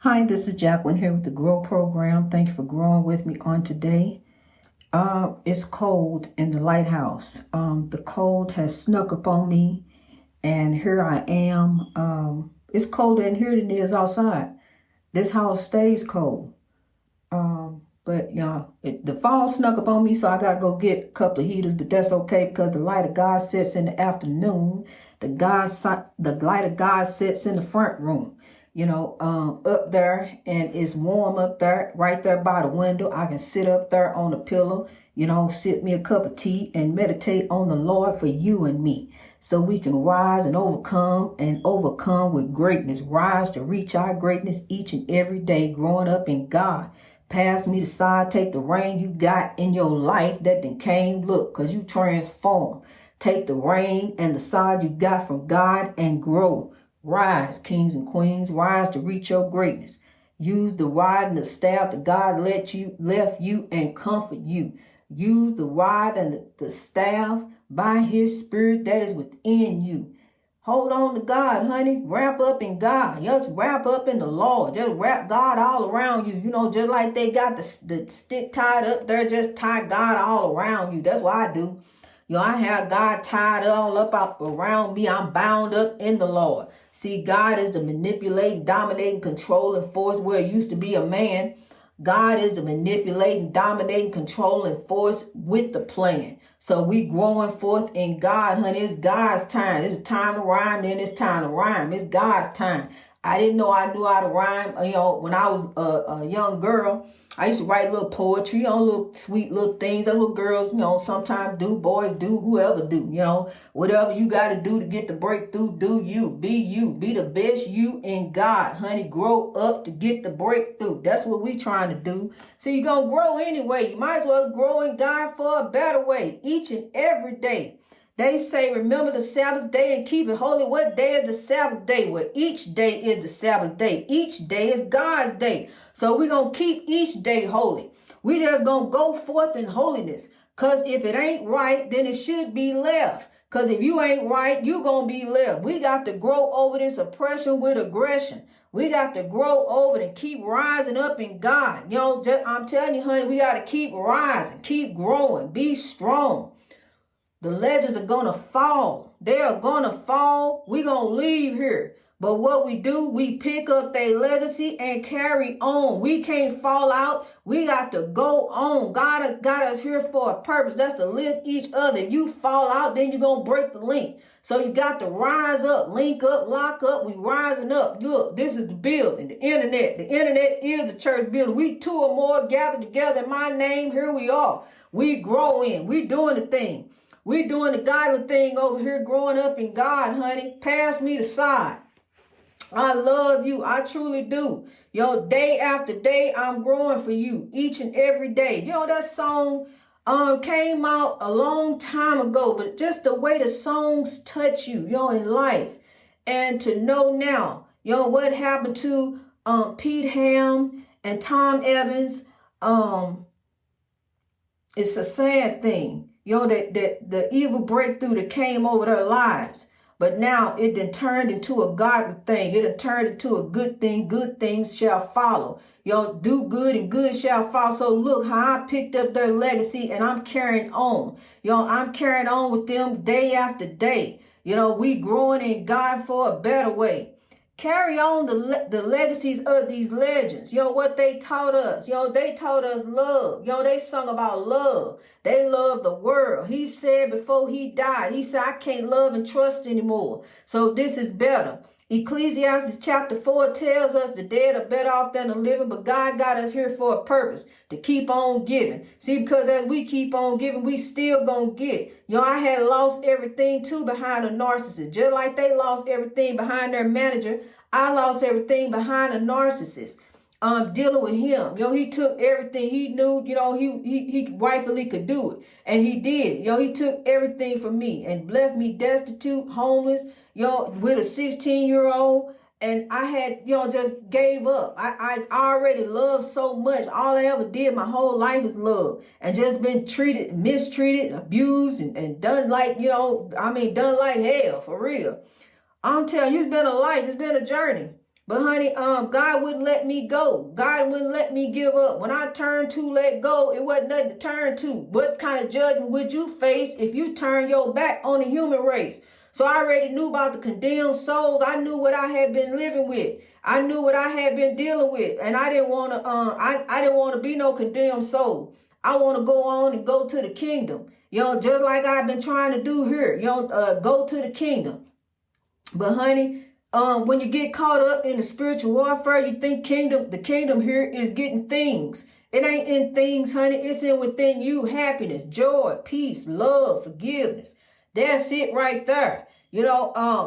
Hi, this is Jacqueline here with the Grow Program. Thank you for growing with me on today. It's cold in the lighthouse. The cold has snuck up on me, and here I am. It's colder in here than it is outside. This house stays cold. But the fall snuck up on me, so I gotta go get a couple of heaters. But that's okay because the light of God sets in the afternoon. The light of God sets in the front room. Up there, and it's warm up there, right there by the window. I can sit up there on the pillow, sip me a cup of tea and meditate on the Lord for you and me. So we can rise and overcome with greatness. Rise to reach our greatness each and every day, growing up in God. Pass me the side, take the rain you got in your life that then came, look, because you transform. Take the rain and the side you got from God and grow. Rise, kings and queens, rise to reach your greatness. Use the rod and the staff that God left you and comfort you. Use the rod and the staff by his spirit that is within you. Hold on to God, honey. Wrap up in God. Just wrap up in the Lord. Just wrap God all around you. Just like they got the stick tied up there, just tie God all around you. That's what I do. I have God tied all up around me. I'm bound up in the Lord. See, God is the manipulating, dominating, controlling force where it used to be a man. God is the manipulating, dominating, controlling force with the plan. So we growing forth in God, honey. It's God's time. It's time to rhyme, then it's time to rhyme. It's God's time. I didn't know I knew how to rhyme. When I was a young girl, I used to write little poetry, little sweet little things. That's what girls, sometimes do, boys do, whoever do, whatever you got to do to get the breakthrough, do you. Be the best you in God, honey. Grow up to get the breakthrough. That's what we trying to do. So you're going to grow anyway. You might as well grow in God for a better way each and every day. They say, remember the Sabbath day and keep it holy. What day is the Sabbath day? Well, each day is the Sabbath day. Each day is God's day. So we're going to keep each day holy. We just going to go forth in holiness. Because if it ain't right, then it should be left. Because if you ain't right, you're going to be left. We got to grow over this oppression with aggression. We got to grow over it and keep rising up in God. I'm telling you, honey, we got to keep rising, keep growing, be strong. The legends are going to fall. They are going to fall. We're going to leave here. But what we do, we pick up their legacy and carry on. We can't fall out. We got to go on. God got us here for a purpose. That's to lift each other. If you fall out, then you're going to break the link. So you got to rise up, link up, lock up. We rising up. Look, this is the building, the internet. The internet is the church building. We two or more gathered together in my name. Here we are. We growing. We doing the thing. We doing the godly thing over here, growing up in God, honey. Pass me the side. I love you. I truly do. Day after day, I'm growing for you each and every day. That song came out a long time ago, but just the way the songs touch you, in life. And to know now, what happened to Pete Ham and Tom Evans, it's a sad thing. That the evil breakthrough that came over their lives. But now it then turned into a godly thing. It then turned into a good thing. Good things shall follow. Do good and good shall follow. So look how I picked up their legacy and I'm carrying on. I'm carrying on with them day after day. We growing in God for a better way. Carry on the legacies of these legends. What they taught us. They taught us love. They sung about love. They loved the world. He said before he died, he said, I can't love and trust anymore. So this is better. Ecclesiastes chapter 4 tells us the dead are better off than the living, but God got us here for a purpose, to keep on giving. See, because as we keep on giving, we still gonna get. I had lost everything too behind a narcissist. Just like they lost everything behind their manager, I lost everything behind a narcissist. Dealing with him. He took everything he knew, he rightfully could do it. And he did. He took everything from me and left me destitute, homeless, with a 16-year-old. And I had, just gave up. I already loved so much. All I ever did my whole life is love. And just been mistreated, abused, and done like, done like hell, for real. I'm telling you, it's been a life. It's been a journey. But honey, God wouldn't let me go. God wouldn't let me give up. When I turned to let go, it wasn't nothing to turn to. What kind of judgment would you face if you turn your back on the human race? So I already knew about the condemned souls. I knew what I had been living with. I knew what I had been dealing with, and I didn't want to. I didn't want to be no condemned soul. I want to go on and go to the kingdom. Just like I've been trying to do here. Go to the kingdom. But honey, when you get caught up in the spiritual warfare, you think the kingdom here is getting things. It ain't in things, honey. It's in within you. Happiness, joy, peace, love, forgiveness. That's it right there.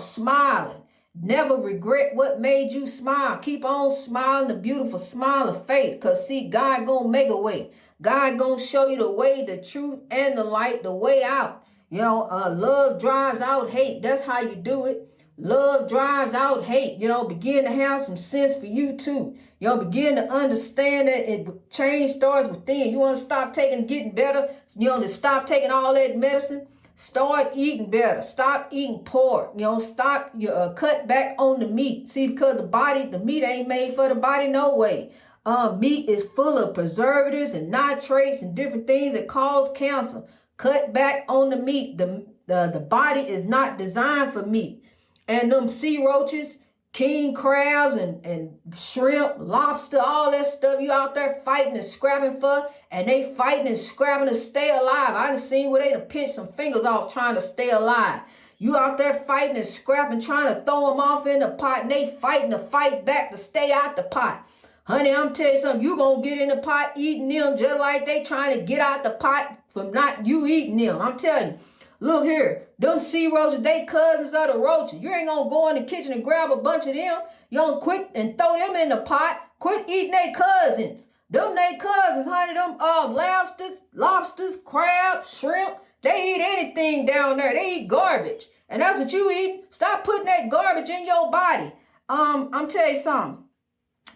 Smiling. Never regret what made you smile. Keep on smiling, the beautiful smile of faith. Because see, God gonna make a way. God gonna show you the way, the truth, and the light, the way out. Love drives out hate. That's how you do it. Love drives out hate. Begin to have some sense for you too. Begin to understand that change starts within. You want to stop getting better. To stop taking all that medicine. Start eating better. Stop eating pork. Stop. Cut back on the meat. See, because the meat ain't made for the body no way. Meat is full of preservatives and nitrates and different things that cause cancer. Cut back on the meat. The body is not designed for meat. And them sea roaches, king crabs and shrimp, lobster, all that stuff you out there fighting and scrapping for, and they fighting and scrapping to stay alive. I done seen where they done pinched some fingers off trying to stay alive. You out there fighting and scrapping, trying to throw them off in the pot, and they fighting to fight back to stay out the pot. Honey, I'm telling you something, you gonna get in the pot eating them just like they trying to get out the pot from not you eating them. I'm telling you. Look here, them sea roaches, they cousins of the roaches. You ain't gonna go in the kitchen and grab a bunch of them. You don't quit and throw them in the pot. Quit eating their cousins. Them they cousins, honey. Them lobsters, crabs, shrimp. They eat anything down there. They eat garbage. And that's what you eat. Stop putting that garbage in your body. I'm telling you something.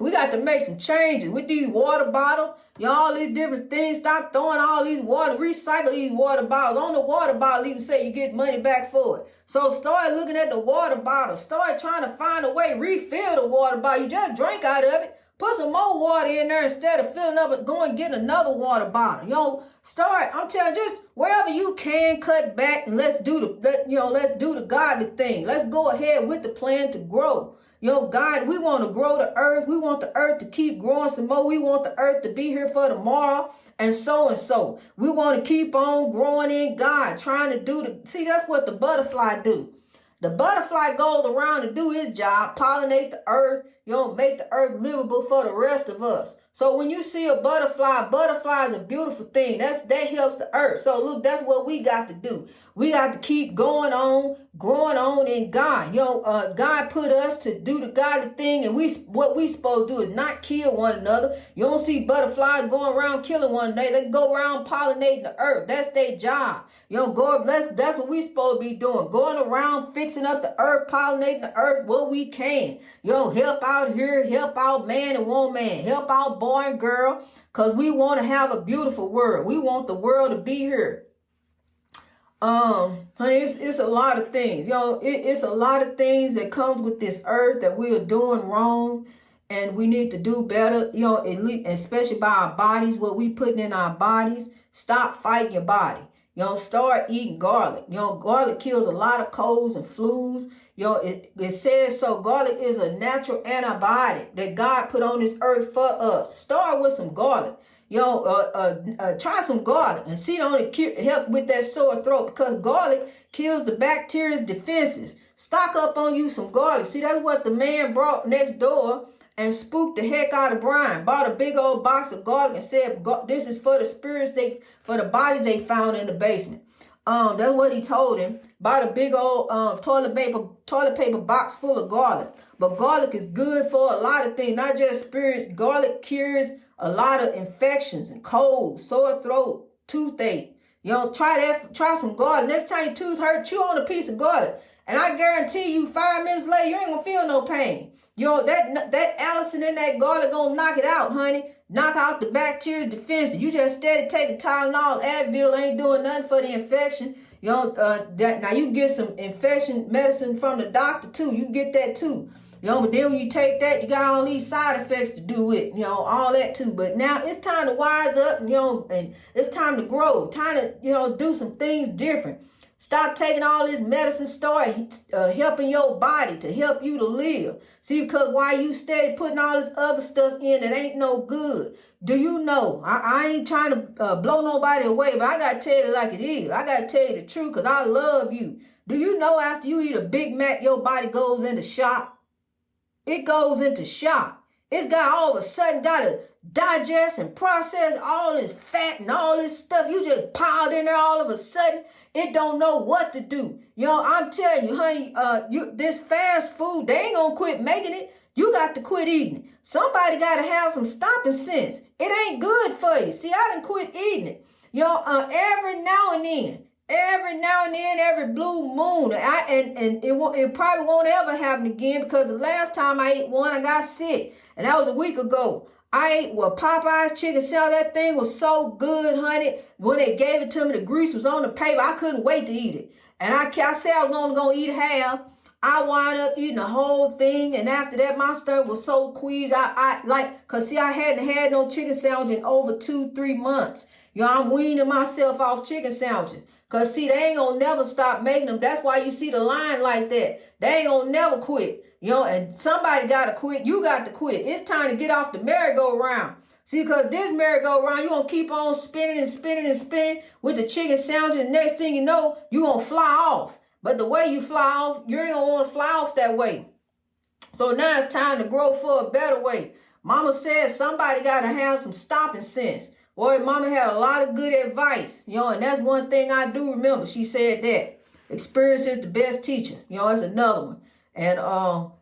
We got to make some changes with these water bottles. All these different things. Stop throwing all these water. Recycle these water bottles. On the water bottle, even say you get money back for it. So start looking at the water bottle. Start trying to find a way. Refill the water bottle. You just drink out of it. Put some more water in there instead of filling up and going and get another water bottle. Start. I'm telling you, just wherever you can, cut back and let's do the godly thing. Let's go ahead with the plan to grow. God, we want to grow the earth. We want the earth to keep growing some more. We want the earth to be here for tomorrow and so. We want to keep on growing in God, trying to see, that's what the butterfly do. The butterfly goes around to do his job, pollinate the earth, make the earth livable for the rest of us. So when you see a butterfly is a beautiful thing. That helps the earth. So look, that's what we got to do. We got to keep going on, growing on in God. God put us to do the godly thing, and what we supposed to do is not kill one another. You don't see butterflies going around killing one another. They go around pollinating the earth. That's their job. That's what we supposed to be doing. Going around fixing up the earth, pollinating the earth what we can. Help out here, help out man and woman, help out boy and girl, because we want to have a beautiful world. We want the world to be here. Honey, it's a lot of things. It's a lot of things that comes with this earth that we are doing wrong, and we need to do better. At least, especially by our bodies, what we putting in our bodies. Stop fighting your body. Start eating garlic. Garlic kills a lot of colds and flus. It says so. Garlic is a natural antibiotic that God put on this earth for us. Start with some garlic. Try some garlic and see don't it help with that sore throat, because garlic kills the bacteria's defenses. Stock up on you some garlic. See, that's what the man brought next door and spooked the heck out of Brian. Bought a big old box of garlic and said, this is for the spirits, for the bodies they found in the basement. That's what he told him. Bought a big old toilet paper box full of garlic. But garlic is good for a lot of things, not just spirits. Garlic cures a lot of infections and colds, sore throat, toothache. Try some garlic. Next time your tooth hurt, chew on a piece of garlic. And I guarantee you 5 minutes later, you ain't gonna feel no pain. That Allison in that garlic gonna knock it out, honey. Knock out the bacteria defense. You just steady taking Tylenol, Advil ain't doing nothing for the infection. Now you can get some infection medicine from the doctor too. You can get that too. You know, but then when you take that, you got all these side effects to do with, you know, all that too. But now it's time to wise up, you know, and it's time to grow, time to, you know, do some things different. Stop taking all this medicine, start helping your body to help you to live. See, because while you steady putting all this other stuff in that ain't no good, do you know, I ain't trying to blow nobody away, but I got to tell you like it is. I got to tell you the truth because I love you. Do you know after you eat a Big Mac, your body goes into shock? It goes into shock. It's got all of a sudden got to digest and process all this fat and all this stuff. You just piled in there all of a sudden. It don't know what to do. You know, I'm telling you, honey, this fast food, they ain't gonna quit making it. You got to quit eating it. Somebody got to have some stopping sense. It ain't good for you. See, I done quit eating it. You know, every now and then, every blue moon, it probably won't ever happen again because the last time I ate one, I got sick, and that was a week ago. I ate Popeye's chicken sandwich. That thing was so good, honey. When they gave it to me, the grease was on the paper. I couldn't wait to eat it, and I said I was only gonna eat half. I wound up eating the whole thing, and after that, my stomach was so queasy. Cause see, I hadn't had no chicken sandwich in over 2-3 months. You know, I'm weaning myself off chicken sandwiches. Cause see, they ain't gonna never stop making them. That's why you see the line like that. They ain't gonna never quit. You know, and somebody gotta quit. You got to quit. It's time to get off the merry-go-round. See, because this merry-go-round, you're gonna keep on spinning and spinning and spinning with the chicken sandwich, and next thing you know, you're gonna fly off. But the way you fly off, you ain't gonna want to fly off that way. So now it's time to grow for a better way. Mama said somebody gotta have some stopping sense. Boy, Mama had a lot of good advice, you know, and that's one thing I do remember. She said that experience is the best teacher. You know, that's another one. And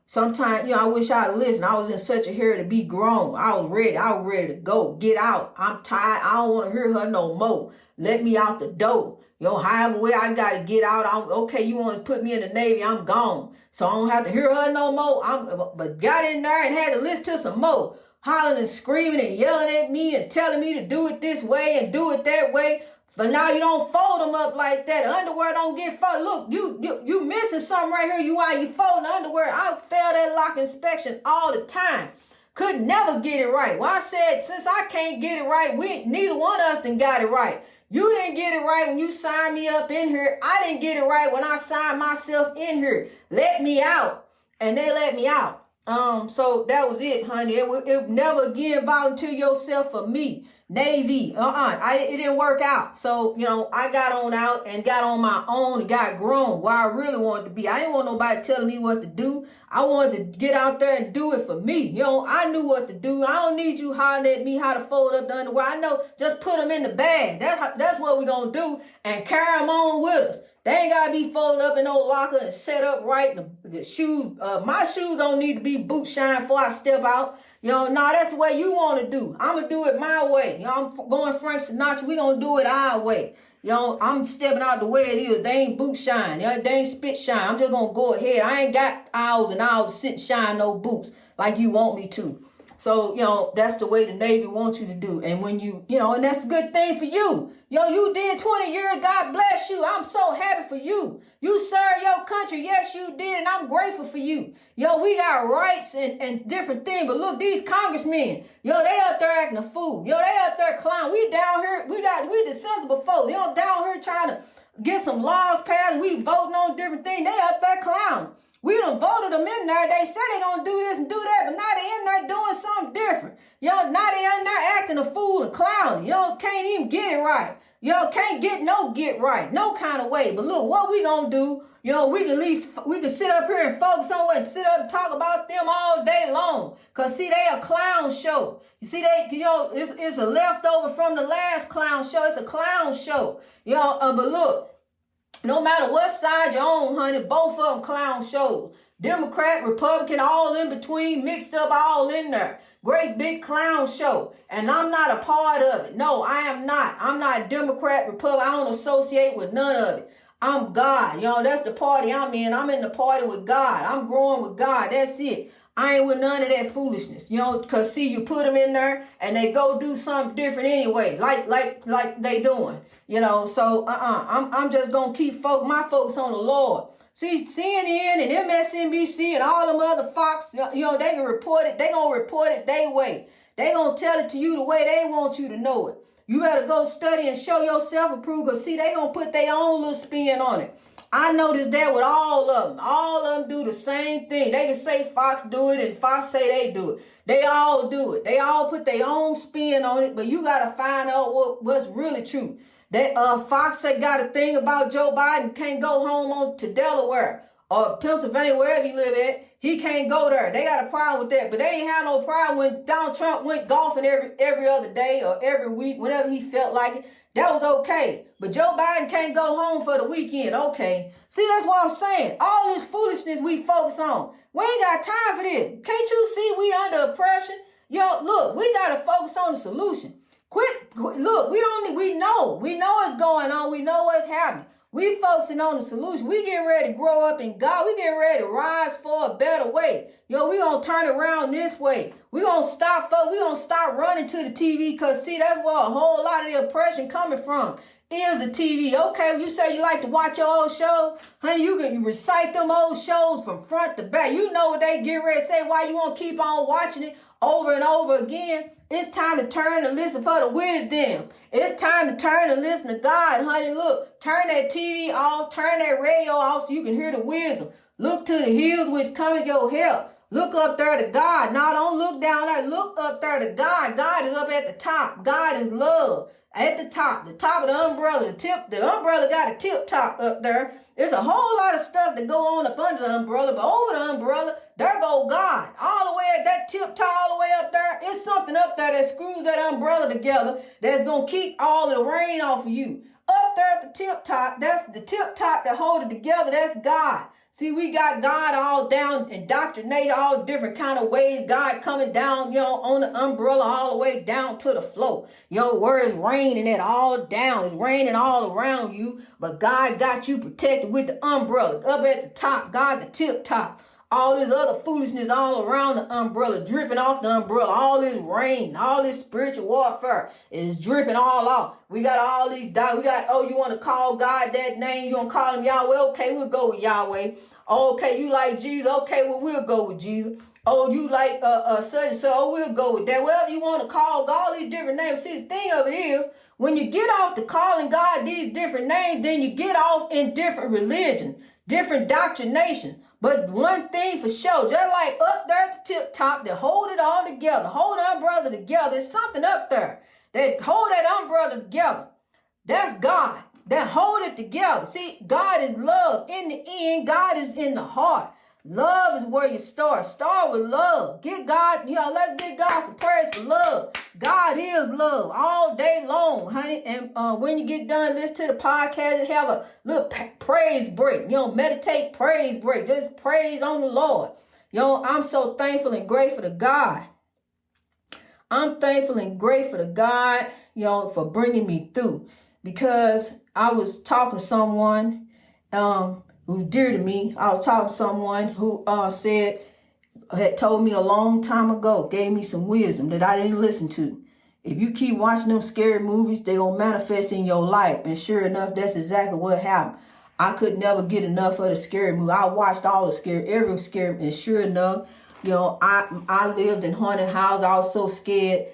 sometimes, you know, I wish I'd listened. I was in such a hurry to be grown. I was ready to go, get out. I'm tired. I don't want to hear her no more. Let me out the door. You know, however way I got to get out. Okay, you want to put me in the Navy, I'm gone. So I don't have to hear her no more. But got in there and had to listen to some more. Hollering and screaming and yelling at me and telling me to do it this way and do it that way. But now you don't fold them up like that. The underwear don't get folded. Look, you missing something right here. While you folding the underwear. I failed that lock inspection all the time. Could never get it right. Well, I said, since I can't get it right, neither one of us done got it right. You didn't get it right when you signed me up in here. I didn't get it right when I signed myself in here. Let me out. And they let me out. So that was it, honey. It never again volunteer yourself for me. Navy. It didn't work out. So, you know, I got on out and got on my own and got grown where I really wanted to be. I didn't want nobody telling me what to do. I wanted to get out there and do it for me. You know, I knew what to do. I don't need you hollering at me how to fold up the underwear. I know, just put them in the bag. That's what we're going to do and carry them on with us. They ain't got to be folded up in no locker and set up right. The shoes, my shoes don't need to be boot shine before I step out. You know, that's the way you want to do. I'm going to do it my way. You know, I'm going Frank Sinatra. We going to do it our way. You know, I'm stepping out the way it is. They ain't boot shine. They ain't spit shine. I'm just going to go ahead. I ain't got hours and hours to sit and shine no boots like you want me to. So, you know, that's the way the Navy wants you to do. And when you know, and that's a good thing for you. Yo, you did 20 years. God bless you. I'm so happy for you. You served your country. Yes, you did. And I'm grateful for you. Yo, we got rights and different things. But look, these congressmen, yo, they out there acting a fool. Yo, they out there clowning. We down here, we the sensible folks. You know, down here trying to get some laws passed. We voting on different things. They out there clowning. We done voted them in there. They said they gonna do this and do that, but now they in there doing something different. Y'all, now they in there acting a fool and clowning. Y'all can't even get it right. Y'all can't get right, no kind of way. But look, what we gonna do? You know, we can sit up here and focus on and sit up and talk about them all day long. Cause see, they a clown show. You see, it's a leftover from the last clown show. It's a clown show. You know, but look. No matter what side you're on, honey, both of them clown shows. Democrat, Republican, all in between, mixed up all in there. Great big clown show. And I'm not a part of it. No, I am not. I'm not Democrat, Republican. I don't associate with none of it. I'm God. You know, that's the party I'm in. I'm in the party with God. I'm growing with God. That's it. I ain't with none of that foolishness, you know, because see, you put them in there and they go do something different anyway, like they doing, you know. So I'm just going to keep my focus on the Lord. See, CNN and MSNBC and all them other Fox, they can report it. They gonna report it their way. They gonna tell it to you the way they want you to know it. You better go study and show yourself approved, because see, they gonna put their own little spin on it. I noticed that with all of them. All of them do the same thing. They can say Fox do it and Fox say they do it. They all do it. They all put their own spin on it, but you got to find out what's really true. That Fox got a thing about Joe Biden can't go home to Delaware or Pennsylvania, wherever he live at. He can't go there. They got a problem with that, but they ain't had no problem when Donald Trump went golfing every other day or every week, whenever he felt like it. That was okay. But Joe Biden can't go home for the weekend. Okay. See, that's what I'm saying. All this foolishness we focus on. We ain't got time for this. Can't you see we under oppression? Look, we got to focus on the solution. Look, we know what's going on. We know what's happening. We focusing on the solution. We getting ready to grow up in God. We getting ready to rise for a better way. We gonna turn around this way. We gonna stop running to the TV, because see, that's where a whole lot of the oppression coming from, is the TV. Okay, you say you like to watch your old shows, honey, you can recite them old shows from front to back. You know what they get ready to say, why you want to keep on watching it over and over again. It's time to turn and listen for the wisdom. It's time to turn and listen to God, honey. Look, turn that TV off, turn that radio off so you can hear the wisdom. Look to the hills which cometh your help. Look up there to God. Now don't look down there. Look up there to God. God is up at the top. God is love. At the top of the umbrella. The umbrella got a tip top up there. There's a whole lot of stuff that go on up under the umbrella, but over the umbrella, there go God. All the way at that tip top, all the way up there, it's something up there that screws that umbrella together that's going to keep all of the rain off of you. Up there at the tip top, that's the tip top that hold it together, that's God. See, we got God all down, indoctrinated all different kind of ways. God coming down, on the umbrella all the way down to the floor. Where it's raining at all down. It's raining all around you. But God got you protected with the umbrella. Up at the top, God the tip top. All this other foolishness all around the umbrella, dripping off the umbrella. All this rain, all this spiritual warfare is dripping all off. We got all these, you want to call God that name? You want to call him Yahweh? Okay, we'll go with Yahweh. Okay, you like Jesus? Okay, well, we'll go with Jesus. Oh, you like such and so? Oh, we'll go with that. Whatever you want to call God, all these different names. See, the thing of it is, when you get off to calling God these different names, then you get off in different religion, different doctrination. But one thing for sure, just like up there at the tip top that hold it all together, hold the umbrella together, there's something up there that hold that umbrella together. That's God. That hold it together. See, God is love. In the end, God is in the heart. Love is where you start. Start with love. Get God, let's give God some praise for love. God is love all day long, honey. And when you get done, listen to the podcast, have a little praise break. Meditate, praise break. Just praise on the Lord. I'm so thankful and grateful to God. I'm thankful and grateful to God, for bringing me through. Because I was talking to someone who's dear to me. I was talking to someone who had told me a long time ago, gave me some wisdom that I didn't listen to. If you keep watching them scary movies, they gonna manifest in your life. And sure enough, that's exactly what happened. I could never get enough of the scary movie. I watched all the every scary, and sure enough, I lived in haunted house. I was so scared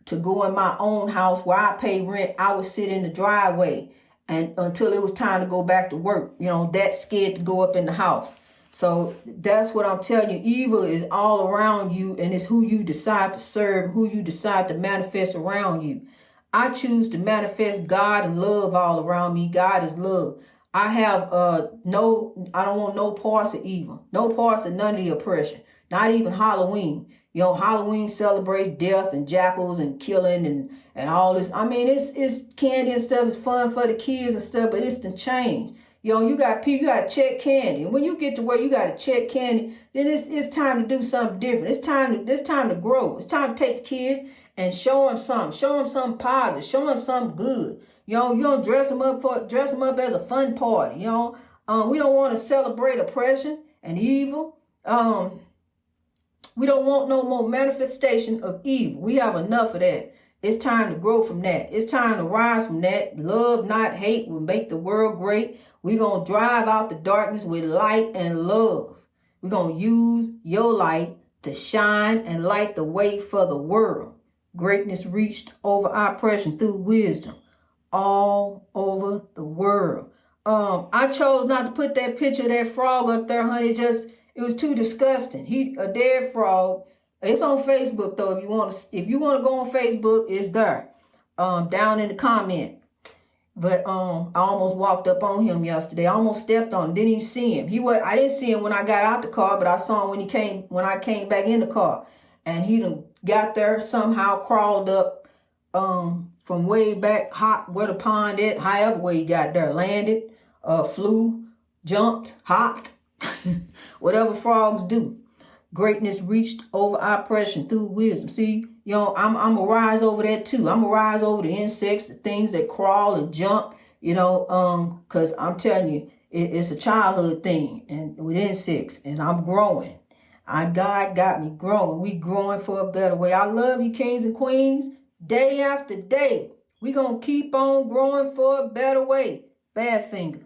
to go in my own house where I pay rent. I would sit in the driveway and until it was time to go back to work, that scared to go up in the house. So that's what I'm telling you. Evil is all around you, and it's who you decide to serve, who you decide to manifest around you. I choose to manifest God and love all around me. God is love. I have I don't want no parts of evil, no parts of none of the oppression, not even Halloween. Halloween celebrates death and jackals and killing and all this. I mean, it's candy and stuff. It's fun for the kids and stuff, but it's the change. You got people, you got to check candy. And when you get to where you got to check candy, then it's time to do something different. It's time to grow. It's time to take the kids and show them something positive, show them something good. You don't dress them up as a fun party. We don't want to celebrate oppression and evil. We don't want no more manifestation of evil. We have enough of that. It's time to grow from that. It's time to rise from that. Love, not hate, will make the world great. We're going to drive out the darkness with light and love. We're going to use your light to shine and light the way for the world. Greatness reached over oppression through wisdom all over the world. I chose not to put that picture of that frog up there, honey. It was too disgusting. A dead frog. It's on Facebook though. If you want to go on Facebook, it's there. Down in the comment. But I almost walked up on him yesterday. I almost stepped on him. Didn't even see him. I didn't see him when I got out the car, but I saw him when I came back in the car. And he done got there, somehow crawled up from way back where the pond is, however way he got there, landed, flew, jumped, hopped, whatever frogs do. Greatness reached over oppression through wisdom. See, I'm going to rise over that too. I'm going to rise over the insects, the things that crawl and jump, because I'm telling you, it's a childhood thing and with insects, and I'm growing. God got me growing. We growing for a better way. I love you, kings and queens. Day after day, we going to keep on growing for a better way. Badfinger.